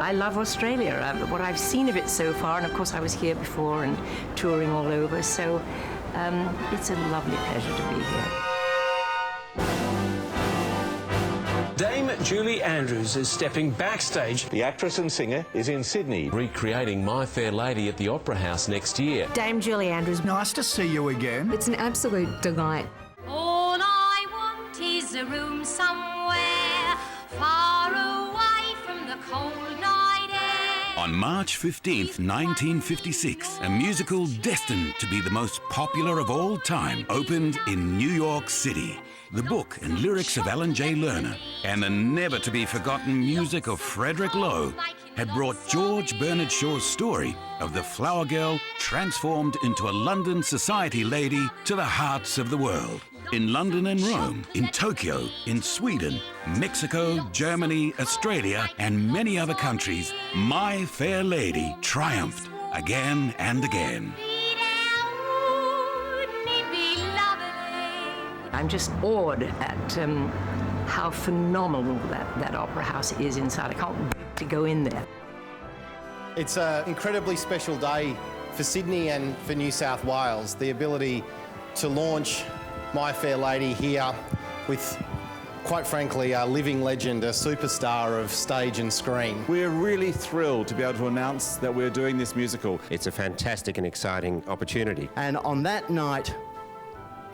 I love Australia, what I've seen of it so far, and of course I was here before and touring all over, so it's a lovely pleasure to be here. Dame Julie Andrews is stepping backstage. The actress and singer is in Sydney, recreating My Fair Lady at the Opera House next year. Dame Julie Andrews. Nice to see you again. It's an absolute delight. All I want is a room somewhere far away from the cold night air. On March 15th, 1956, a musical destined to be the most popular of all time opened in New York City. The book and lyrics of Alan J. Lerner and the never-to-be-forgotten music of Frederick Lowe had brought George Bernard Shaw's story of the flower girl transformed into a London society lady to the hearts of the world. In London and Rome, in Tokyo, in Sweden, Mexico, Germany, Australia, and many other countries, My Fair Lady triumphed again and again. I'm just awed at how phenomenal that opera house is inside. I can't wait to go in there. It's an incredibly special day for Sydney and for New South Wales. The ability to launch My Fair Lady here with, quite frankly, a living legend, a superstar of stage and screen. We're really thrilled to be able to announce that we're doing this musical. It's a fantastic and exciting opportunity. And on that night,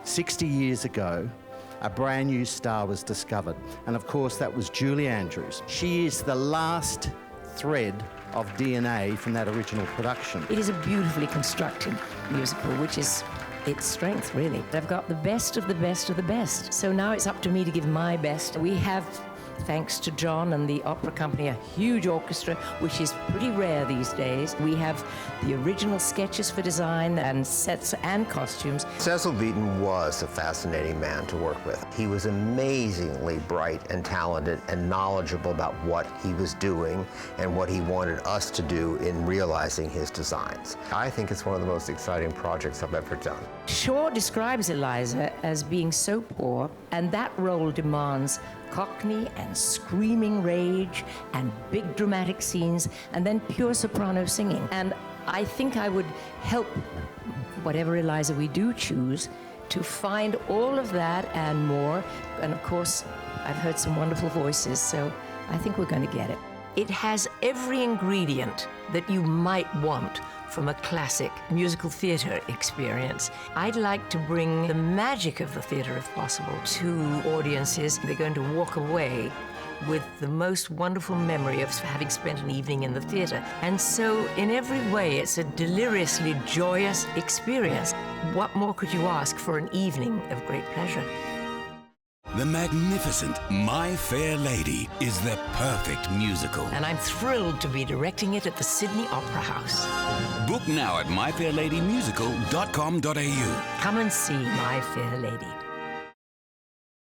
60 years ago, a brand new star was discovered. And of course, that was Julie Andrews. She is the last thread of DNA from that original production. It is a beautifully constructed musical, which is its strength, really. I've got the best of the best of the best. So now it's up to me to give my best. We have, thanks to John and the opera company, a huge orchestra, which is pretty rare these days. We have the original sketches for design and sets and costumes. Cecil Beaton was a fascinating man to work with. He was amazingly bright and talented and knowledgeable about what he was doing and what he wanted us to do in realizing his designs. I think it's one of the most exciting projects I've ever done. Shaw describes Eliza as being so poor, and that role demands Cockney and screaming rage and big dramatic scenes and then pure soprano singing. And I think I would help whatever Eliza we do choose to find all of that and more. And of course, I've heard some wonderful voices, so I think we're going to get it. It has every ingredient that you might want from a classic musical theatre experience. I'd like to bring the magic of the theatre, if possible, to audiences. They're going to walk away with the most wonderful memory of having spent an evening in the theatre. And so, in every way, it's a deliriously joyous experience. What more could you ask for an evening of great pleasure? The magnificent My Fair Lady is the perfect musical. And I'm thrilled to be directing it at the Sydney Opera House. Book now at myfairladymusical.com.au. Come and see My Fair Lady.